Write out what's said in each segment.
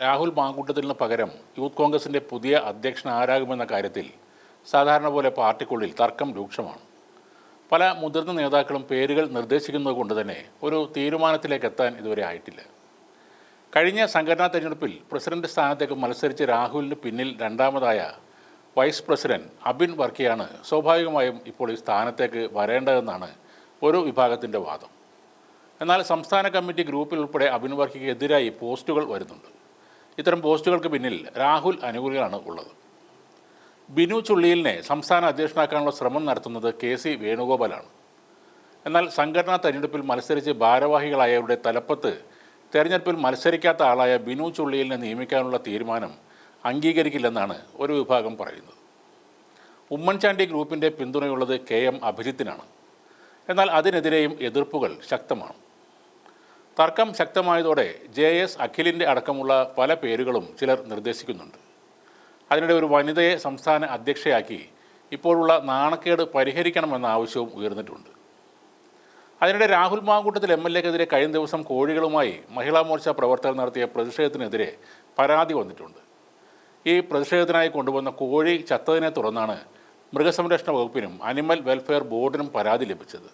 രാഹുൽ മാങ്കൂട്ടത്തിന് പകരം യൂത്ത് കോൺഗ്രസിൻ്റെ പുതിയ അധ്യക്ഷൻ ആരാകുമെന്ന കാര്യത്തിൽ സാധാരണ പോലെ പാർട്ടിക്കുള്ളിൽ തർക്കം രൂക്ഷമാണ്. പല മുതിർന്ന നേതാക്കളും പേരുകൾ നിർദ്ദേശിക്കുന്നത് കൊണ്ട് തന്നെ ഒരു തീരുമാനത്തിലേക്ക് എത്താൻ ഇതുവരെ ആയിട്ടില്ല. കഴിഞ്ഞ സംഘടനാ തെരഞ്ഞെടുപ്പിൽ പ്രസിഡന്റ് സ്ഥാനത്തേക്ക് മത്സരിച്ച് രാഹുലിന് പിന്നിൽ രണ്ടാമതായ വൈസ് പ്രസിഡന്റ് അബിൻ വർക്കിയാണ് സ്വാഭാവികമായും ഇപ്പോൾ ഈ സ്ഥാനത്തേക്ക് വരേണ്ടതെന്നാണ് ഒരു വിഭാഗത്തിൻ്റെ വാദം. എന്നാൽ സംസ്ഥാന കമ്മിറ്റി ഗ്രൂപ്പിൽ ഉൾപ്പെടെ അബിൻ വർക്കിക്ക് എതിരായി പോസ്റ്റുകൾ വരുന്നുണ്ട്. ഇത്തരം പോസ്റ്റുകൾക്ക് പിന്നിൽ രാഹുൽ അനുകൂലികളാണ് ഉള്ളത്. ബിനു ചുള്ളിയിലിനെ സംസ്ഥാന അധ്യക്ഷനാക്കാനുള്ള ശ്രമം നടത്തുന്നത് KC വേണുഗോപാലാണ്. എന്നാൽ സംഘടനാ തെരഞ്ഞെടുപ്പിൽ മത്സരിച്ച് ഭാരവാഹികളായവരുടെ തലപ്പത്ത് തെരഞ്ഞെടുപ്പിൽ മത്സരിക്കാത്ത ആളായ ബിനു ചുള്ളിയിലിനെ നിയമിക്കാനുള്ള തീരുമാനം അംഗീകരിക്കില്ലെന്നാണ് ഒരു വിഭാഗം പറയുന്നത്. ഉമ്മൻചാണ്ടി ഗ്രൂപ്പിൻ്റെ പിന്തുണയുള്ളത് KM അഭിജിത്തിനാണ്. എന്നാൽ അതിനെതിരെയും എതിർപ്പുകൾ ശക്തമാണ്. തർക്കം ശക്തമായതോടെ JS അഖിലിൻ്റെ അടക്കമുള്ള പല പേരുകളും ചിലർ നിർദ്ദേശിക്കുന്നുണ്ട്. അതിനിടെ ഒരു വനിതയെ സംസ്ഥാന അധ്യക്ഷയാക്കി ഇപ്പോഴുള്ള നാണക്കേട് പരിഹരിക്കണമെന്ന ആവശ്യവും ഉയർന്നിട്ടുണ്ട്. അതിനിടെ രാഹുൽ മാങ്കൂട്ടത്തിൽ MLA-ക്കെതിരെ കഴിഞ്ഞ ദിവസം കോഴികളുമായി മഹിളാ മോർച്ച പ്രവർത്തകർ നടത്തിയ പ്രതിഷേധത്തിനെതിരെ പരാതി വന്നിട്ടുണ്ട്. ഈ പ്രതിഷേധത്തിനായി കൊണ്ടുവന്ന കോഴി ചത്തതിനെ തുടർന്നാണ് മൃഗസംരക്ഷണ വകുപ്പിനും അനിമൽ വെൽഫെയർ ബോർഡിനും പരാതി ലഭിച്ചത്.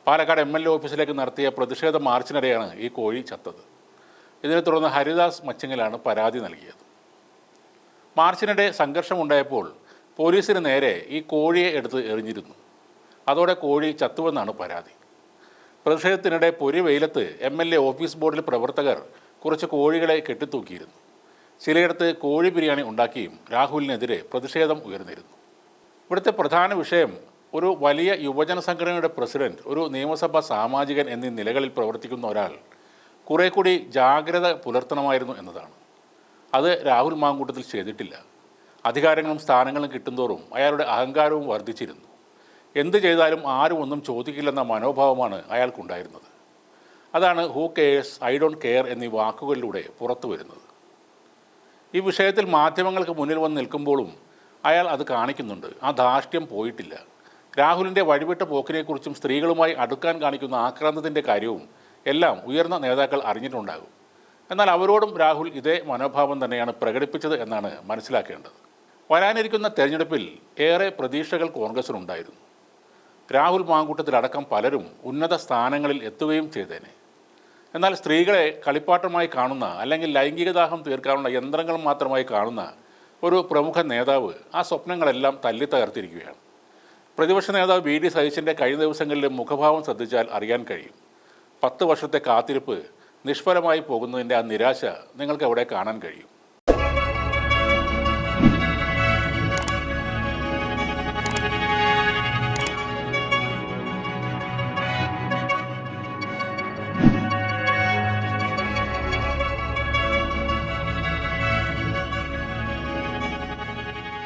പാലക്കാട് MLA ഓഫീസിലേക്ക് നടത്തിയ പ്രതിഷേധ മാർച്ചിനിടെയാണ് ഈ കോഴി ചത്തത്. ഇതിനെ തുടർന്ന് ഹരിദാസ് മച്ചിങ്ങലാണ് പരാതി നൽകിയത്. മാർച്ചിനിടെ സംഘർഷമുണ്ടായപ്പോൾ പോലീസിന് നേരെ ഈ കോഴിയെ എടുത്ത് എറിഞ്ഞിരുന്നു. അതോടെ കോഴി ചത്തുവെന്നാണ് പരാതി. പ്രതിഷേധത്തിനിടെ പൊരി വെയിലത്ത് MLA ഓഫീസ് ബോർഡിൽ പ്രവർത്തകർ കുറച്ച് കോഴികളെ കെട്ടിത്തൂക്കിയിരുന്നു. ചിലയിടത്ത് കോഴി ബിരിയാണി ഉണ്ടാക്കിയും രാഹുലിനെതിരെ പ്രതിഷേധം ഉയർന്നിരുന്നു. ഇവിടുത്തെ പ്രധാന വിഷയം ഒരു വലിയ യുവജന സംഘടനയുടെ പ്രസിഡന്റ്, ഒരു നിയമസഭാ സാമാജികൻ എന്നീ നിലകളിൽ പ്രവർത്തിക്കുന്ന ഒരാൾ കുറെ കൂടി ജാഗ്രത പുലർത്തണമായിരുന്നു എന്നതാണ്. അത് രാഹുൽ മാങ്കൂട്ടത്തിൽ ചെയ്തിട്ടില്ല. അധികാരങ്ങളും സ്ഥാനങ്ങളും കിട്ടുന്തോറും അയാളുടെ അഹങ്കാരവും വർദ്ധിച്ചിരുന്നു. എന്ത് ചെയ്താലും ആരും ഒന്നും ചോദിക്കില്ലെന്ന മനോഭാവമാണ് അയാൾക്കുണ്ടായിരുന്നത്. അതാണ് who cares, I don't care എന്നീ വാക്കുകളിലൂടെ പുറത്തു വരുന്നത്. ഈ വിഷയത്തിൽ മാധ്യമങ്ങൾക്ക് മുന്നിൽ വന്ന് നിൽക്കുമ്പോഴും അയാൾ അത് കാണിക്കുന്നുണ്ട്. ആ ധാർഷ്ട്യം പോയിട്ടില്ല. രാഹുലിൻ്റെ വഴിവിട്ട പോക്കിനെക്കുറിച്ചും സ്ത്രീകളുമായി അടുക്കാൻ കാണിക്കുന്ന ആക്രാന്തത്തിൻ്റെ കാര്യവും എല്ലാം ഉയർന്ന നേതാക്കൾ അറിഞ്ഞിട്ടുണ്ടാകും. എന്നാൽ അവരോടും രാഹുൽ ഇതേ മനോഭാവം തന്നെയാണ് പ്രകടിപ്പിച്ചത് എന്നാണ് മനസ്സിലാക്കേണ്ടത്. വരാനിരിക്കുന്ന തെരഞ്ഞെടുപ്പിൽ ഏറെ പ്രതീക്ഷകൾ കോൺഗ്രസിനുണ്ടായിരുന്നു. രാഹുൽ മാങ്കൂട്ടത്തിലടക്കം പലരും ഉന്നത സ്ഥാനങ്ങളിൽ എത്തുകയും ചെയ്തേനെ. എന്നാൽ സ്ത്രീകളെ കളിപ്പാട്ടമായി കാണുന്ന, അല്ലെങ്കിൽ ലൈംഗികദാഹം തീർക്കാനുള്ള യന്ത്രങ്ങൾ മാത്രമായി കാണുന്ന ഒരു പ്രമുഖ നേതാവ് ആ സ്വപ്നങ്ങളെല്ലാം തല്ലിത്തകർത്തിരിക്കുകയാണ്. പ്രതിപക്ഷ നേതാവ് VD സതീശൻ്റെ കഴിഞ്ഞ ദിവസങ്ങളിലെ മുഖഭാവം ശ്രദ്ധിച്ചാൽ അറിയാൻ കഴിയും. 10 വർഷത്തെ കാത്തിരിപ്പ് നിഷ്ഫലമായി പോകുന്നതിൻ്റെ ആ നിരാശ നിങ്ങൾക്ക് അവിടെ കാണാൻ കഴിയും.